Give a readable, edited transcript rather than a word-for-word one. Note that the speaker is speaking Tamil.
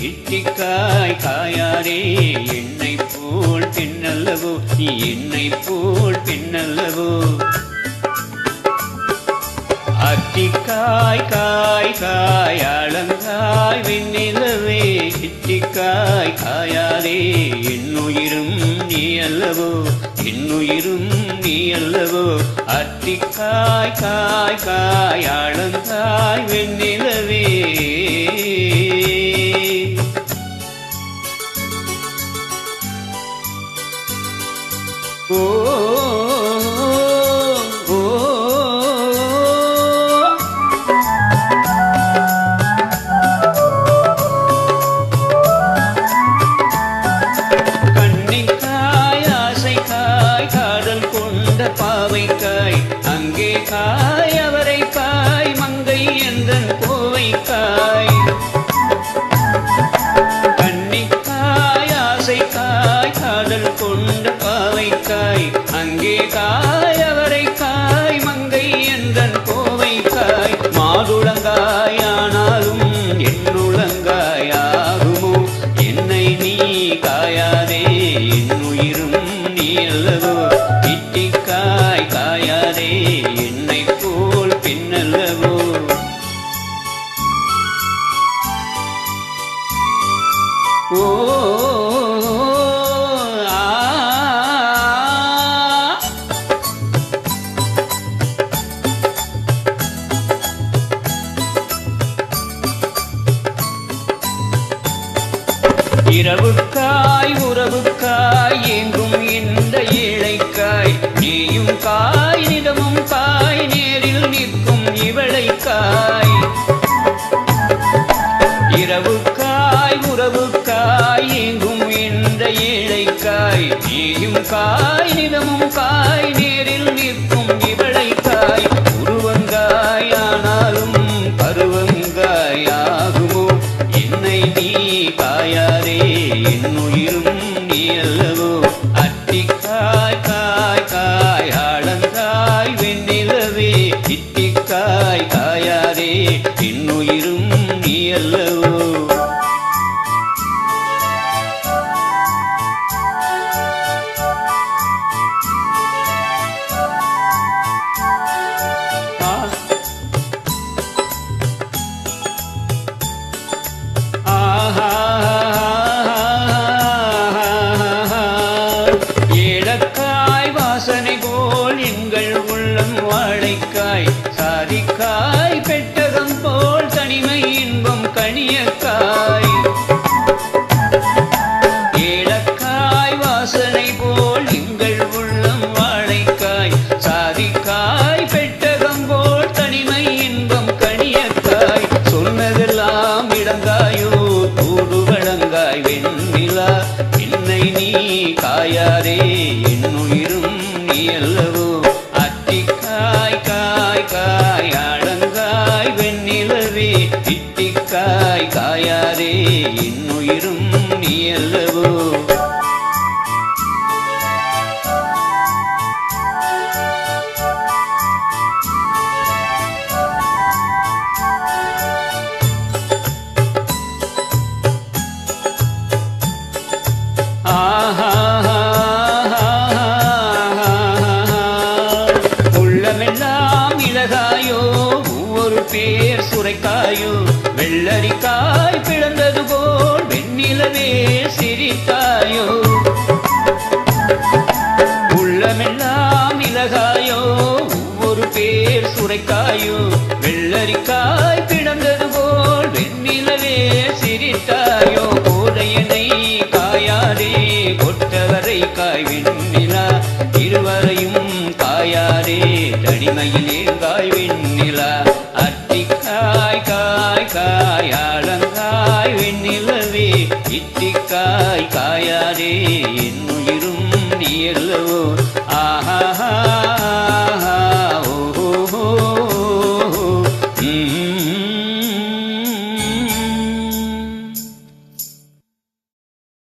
இட்டிக்காய் காயாதே என்னை போல் பெண்ணல்லவோ நீ என்னை போல் பெண்ணல்லவோ அத்திக்காய் காய் காய் அழகாய் வெண்ணிலவே இட்டிக்காய் காயாதே என்னுயிரும் நீ அல்லவோ என்னுயிரும் நீ அல்லவோ அத்திக்காய் காய் காய் அழகாய் வெண்ணிலவே ஓ பாவைக்காய் அங்கே காய் அவரை காய் மங்கை எந்தன் கோவைக்காய் கன்னிக்காய் ஆசைக்காய் காதல் கொண்ட பாவைக்காய் அங்கே காய் அவரை காய் மங்கை எந்தன் கோவைக்காய் மாதுளங்காய் ஆனாலும் என்னுளங்காய் ஆகுமோ என்னை நீ காயாதே என்னுயிரும் நீ அல்லவோ இட்டிக்காய் காயாதே என்னை போல் பெண்ணல்லவோ ஓ இரவுக்காய் உறவுக்காய் எங்கும் இந்த ஏழைக்காய் நீயும் காய் நிதமும் காய் நேரில் நிற்கும் இவளைக்காய் இரவுக்காய் உறவுக்காய் எங்கும் இந்த ஏழைக்காய் நீயும் காய் நிதமும் காய் நேரில் நிற்கும் இவளைக்காய் உருவங்காய் ஆனாலும் பருவங்காய் ஆகுமோ என்னை நீ காயாதே என்னுயிரும் நீ அல்லவோ அத்திக்காய் காய் காய் ஆழந்தாய் வெண்ணிலவே இட்டிக்காய் காயாதே என்னுயிரும் நீ அல்லவோ ஏலக்காய் வாசனை போல் எங்கள் உள்ளம் வாழைக்காய் சாதிக்காய் பெட்டகம் போல் தனிமை இன்பம் கனியக்காய் ஏலக்காய் வாசனை போல் எங்கள் உள்ளம் வாழைக்காய் சாதிக்காய் பெட்டகம் போல் தனிமை இன்பம் கனியக்காய் சொன்னதெல்லாம் இடங்காயோ தூது வழங்காய் வெண்ணிலா என்னை நீ காயாதே என்னுயிரும் நீ அல்லவோ அத்திக்காய் காய் காய் அழங்காய் வெண்ணிலவே இட்டிக்காய் காயாதே என்னுயிரும் நீ அல்லவோ உள்ளமெல்லாம் இலகாயோ ஒவ்வொரு பேர் சுரைக்காயோ வெள்ளரிக்காய் பிளந்தது போல் வெண்ணிலவே சிரித்தாயோ உள்ளமெல்லாம் இலகாயோ ஒவ்வொரு பேர் சுரைக்காயோ வெள்ளரிக்காய் பிளந்தது போல் வெண்ணிலவே சிரித்தாயோ கோதையனை காயாதே கொட்டவரை காய் வெண்ணிலா இருவரையும் காயாதே தனிமையிலே காய் வெண்ணிலா அத்திக்காய் காய் காய் ஆழங்காய் வெண்ணிலவே இட்டிக்காய் காயாதே என்னுயிரும் நீ அல்லவோ